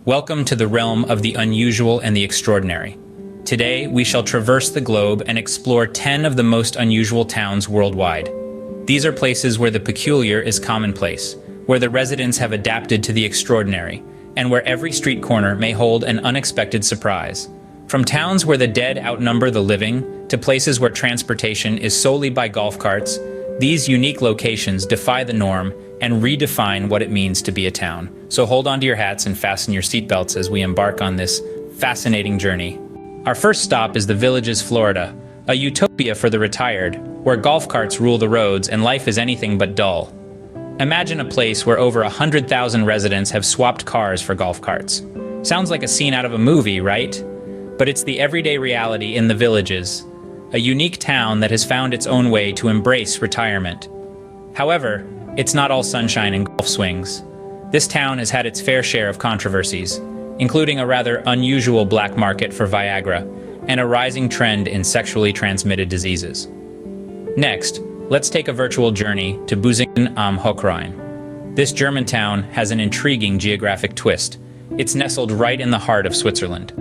Welcome to the realm of the unusual and the extraordinary. Today, we shall traverse the globe and explore 10 of the most unusual towns worldwide. These are places where the peculiar is commonplace, where the residents have adapted to the extraordinary, and where every street corner may hold an unexpected surprise. From towns where the dead outnumber the living, to places where transportation is solely by golf carts, these unique locations defy the norm and redefine what it means to be a town. So hold on to your hats and fasten your seatbelts as we embark on this fascinating journey. Our first stop is the Villages, Florida, a utopia for the retired, where golf carts rule the roads and life is anything but dull. Imagine a place where over 100,000 residents have swapped cars for golf carts. Sounds like a scene out of a movie, right? But it's the everyday reality in the Villages, a unique town that has found its own way to embrace retirement. However, it's not all sunshine and golf swings. This town has had its fair share of controversies, including a rather unusual black market for Viagra and a rising trend in sexually transmitted diseases. Next, let's take a virtual journey to Busingen am Hochrhein. This German town has an intriguing geographic twist. It's nestled right in the heart of Switzerland.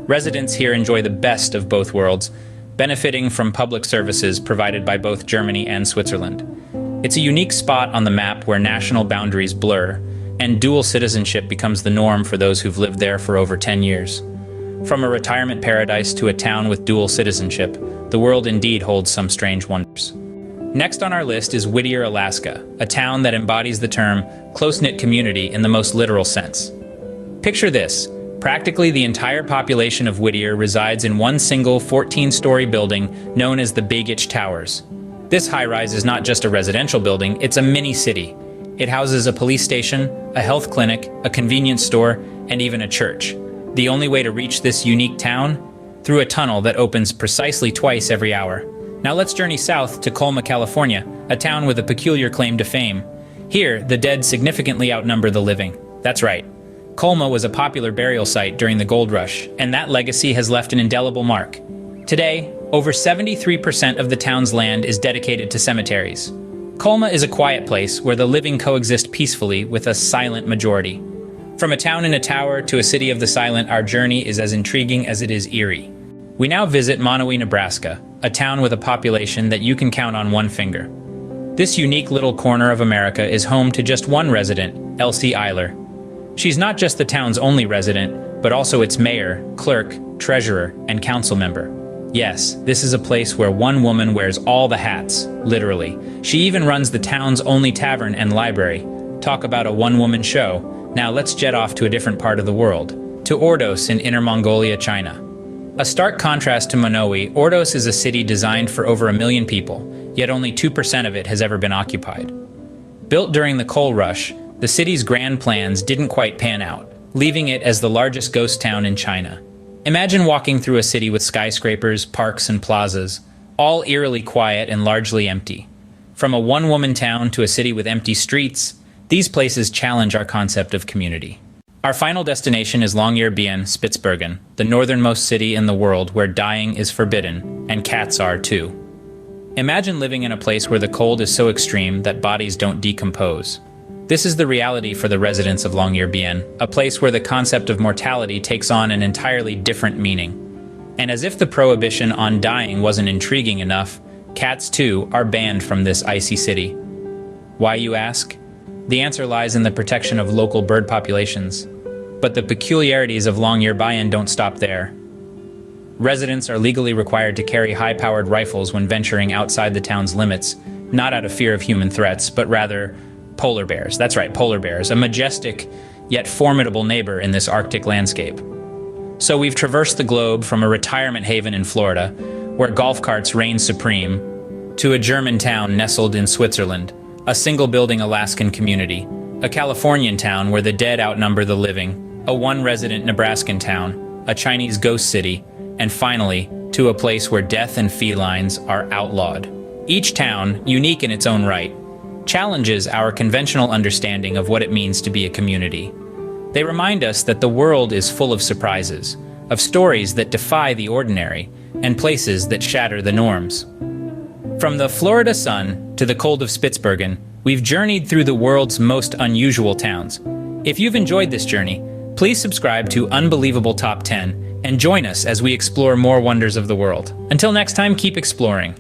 Residents here enjoy the best of both worlds, benefiting from public services provided by both Germany and Switzerland. It's a unique spot on the map where national boundaries blur, and dual citizenship becomes the norm for those who've lived there for over 10 years. From a retirement paradise to a town with dual citizenship, the world indeed holds some strange wonders. Next on our list is Whittier, Alaska, a town that embodies the term close-knit community in the most literal sense. Picture this. Practically the entire population of Whittier resides in one single 14-story building known as the Big Itch Towers. This high-rise is not just a residential building, it's a mini-city. It houses a police station, a health clinic, a convenience store, and even a church. The only way to reach this unique town? Through a tunnel that opens precisely twice every hour. Now let's journey south to Colma, California, a town with a peculiar claim to fame. Here, the dead significantly outnumber the living. That's right. Colma was a popular burial site during the gold rush, and that legacy has left an indelible mark. Today, over 73% of the town's land is dedicated to cemeteries. Colma is a quiet place where the living coexist peacefully with a silent majority. From a town in a tower to a city of the silent, our journey is as intriguing as it is eerie. We now visit Monowi, Nebraska, a town with a population that you can count on one finger. This unique little corner of America is home to just one resident, Elsie Eiler. She's not just the town's only resident, but also its mayor, clerk, treasurer, and council member. Yes, this is a place where one woman wears all the hats, literally. She even runs the town's only tavern and library. Talk about a one-woman show. Now let's jet off to a different part of the world, to Ordos in Inner Mongolia, China. A stark contrast to Monowi, Ordos is a city designed for over 1 million people, yet only 2% of it has ever been occupied. Built during the coal rush, the city's grand plans didn't quite pan out, leaving it as the largest ghost town in China. Imagine walking through a city with skyscrapers, parks, and plazas, all eerily quiet and largely empty. From a one-woman town to a city with empty streets, these places challenge our concept of community. Our final destination is Longyearbyen, Spitsbergen, the northernmost city in the world where dying is forbidden, and cats are too. Imagine living in a place where the cold is so extreme that bodies don't decompose. This is the reality for the residents of Longyearbyen, a place where the concept of mortality takes on an entirely different meaning. And as if the prohibition on dying wasn't intriguing enough, cats too are banned from this icy city. Why, you ask? The answer lies in the protection of local bird populations. But the peculiarities of Longyearbyen don't stop there. Residents are legally required to carry high-powered rifles when venturing outside the town's limits, not out of fear of human threats, but rather polar bears. That's right, polar bears, a majestic yet formidable neighbor in this Arctic landscape. So we've traversed the globe from a retirement haven in Florida, where golf carts reign supreme, to a German town nestled in Switzerland, a single-building Alaskan community, a Californian town where the dead outnumber the living, a one-resident Nebraskan town, a Chinese ghost city, and finally, to a place where death and felines are outlawed. Each town, unique in its own right, challenges our conventional understanding of what it means to be a community. They remind us that the world is full of surprises, of stories that defy the ordinary, and places that shatter the norms. From the Florida sun to the cold of Spitsbergen, we've journeyed through the world's most unusual towns. If you've enjoyed this journey, Please subscribe to Unbelievable Top 10 and join us as we explore more wonders of the world. Until next time, keep exploring.